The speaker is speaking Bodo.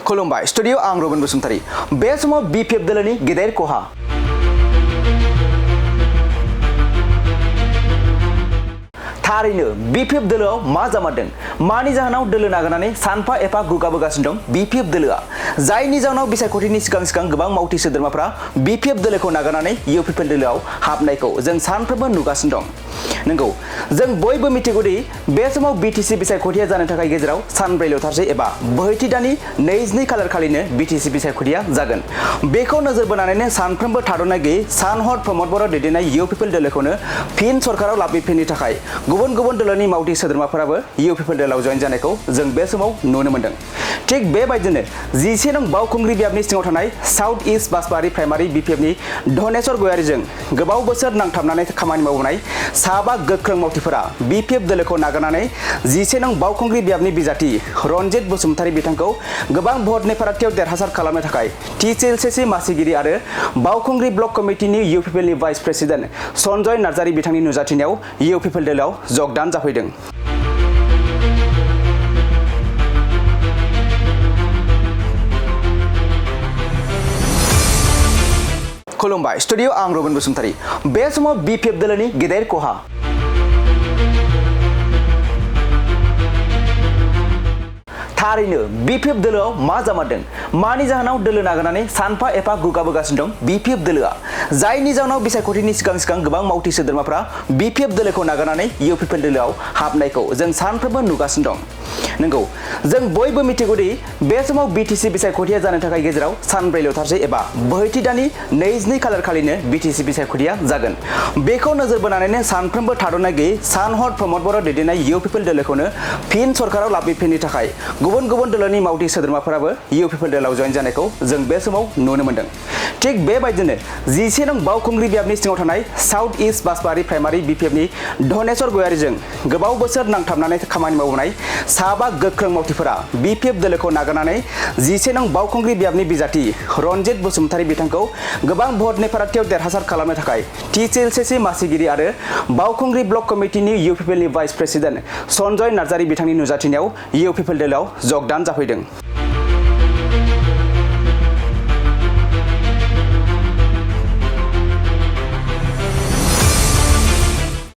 खुलुमबाय स्टुडियो आं रबिन बसुमतारी। बे समाव बिपिएफ दोलोनि गेदेर खहा। थारैनो बिपिएफ दोलोआव मा जामारदों? मानि जाहोनाव दोलो नागारनानै सानफा एफा गुगाबोगासिनो दं बिपिएफ दोलोआ? जायनि जाहोनाव बिसायख'थिनि सिगां गोबां मावथि सोद्रोमाफ्रा बिपिएफ दोलोखौ नागारनानै इउपिपिएल दोलोआव हाबनायखौ जों सानफ्रोमबो नुगासिनो दं। नंगौ, जों बयबो मिथिगौ दि बे समाव बिटिसि बिसायख'थिया जानो थाखाय गेजेराव सानब्रैल' थारसै एबा बोहैथि दाननि 22 खालार खालिनो बिटिसि बिसायख'थिया जागोन। बेखौ नोजोर बोनानैनो सानफ्रोमबो थाद'नाय गैयै सान-हर प्रमद बर' दैदेननाय इउपिपिएल दोलोखौनो फिन सरकाराव लाबोफिननो थाखाय गुबुन दोलोनि मावथि सोद्रोमाफोराबो इउपिपिएल दोलोआव जयेन जानायखौ जों बे समाव नुनो मोन्दों। थिग बेबायदिनो 11 नं बावखुंग्रि बियाबनि सिङाव थानाय साउथ इस्ट बासबारि प्राइमारि बिपिएफनि धनेश्वर गयारीजों गोबाव बोसोर नांथाबनानै खामानि मावनाय साबा गोख्रों मावथिफोरा बिपिएफ दोलोखौ नागारनानै 11 नं बावखुंग्रि बियाबनि बिजाथि रनजित बसुमतारी बिथांखौ गोबां भटनि फारागथियाव देरहासार खालामनो थाखाय टिसिएलसिसि मासिगिरि आरो बावखुंग्रि ब्लक कमिटिनि इउपिपिएलनि भाइस प्रेसिडेन्ट सन्जय नार्जारी बिथांनि नुजाथिनायाव इउपिपिएल दोलोआव जगदान जाफैदों। खुलुमबाय स्टुडियो आं रबिन बसुमतारी। बे समाव बिपिएफ दोलोनि गेदेर खहा। थारैनो बिपिएफ दोलोआव मा जामारदों? मानि जाहोनाव दोलो नागारनानै सानफा एफा गुगाबोगासिनो दं बिपिएफ दोलोआ? जायनि जाहोनाव बिसायख'थिनि सिगां गोबां मावथि सोद्रोमाफ्रा बिपिएफ दोलोखौ नागारनानै इउपिपिएल दोलोआव हाबनायखौ जों सानफ्रोमबो नुगासिनो दं। नंगौ, जों बयबो मिथिगौ दि बे समाव बिटिसि बिसायख'थिया जानो थाखाय गेजेराव सानब्रैल' थारसै एबा बोहैथि दाननि 22 खालार खालिनो बिटिसि बिसायख'थिया जागोन। बेखौ नोजोर बोनानैनो सानफ्रोमबो थाद'नाय गैयै सान-हर प्रमद बर' दैदेननाय इउपिपिएल दोलोखौनो फिन सरकाराव लाबोफिननो थाखाय गुबुन दोलोनि मावथि सोद्रोमाफोराबो इउपिपिएल दोलोआव जयेन जानायखौ जों बे समाव नुनो मोन्दों। थिग बेबायदिनो 11 नं बावखुंग्रि बियाबनि सिङाव थानाय साउथ इस्ट बासबारि प्राइमारि बिपिएफनि धनेश्वर गयारीजों गोबाव बोसोर नांथाबनानै खामानि मावनाय साबा गोख्रों मावथिफोरा बिपिएफ दोलोखौ नागारनानै 11 नं बावखुंग्रि बियाबनि बिजाथि रनजित बसुमतारी बिथांखौ गोबां भटनि फारागथियाव देरहासार खालामनो थाखाय टिसिएलसिसि मासिगिरि आरो बावखुंग्रि ब्लक कमिटिनि इउपिपिएलनि भाइस प्रेसिडेन्ट सन्जय नार्जारी बिथांनि नुजाथिनायाव इउपिपिएल दोलोआव जगदान जाफैदों।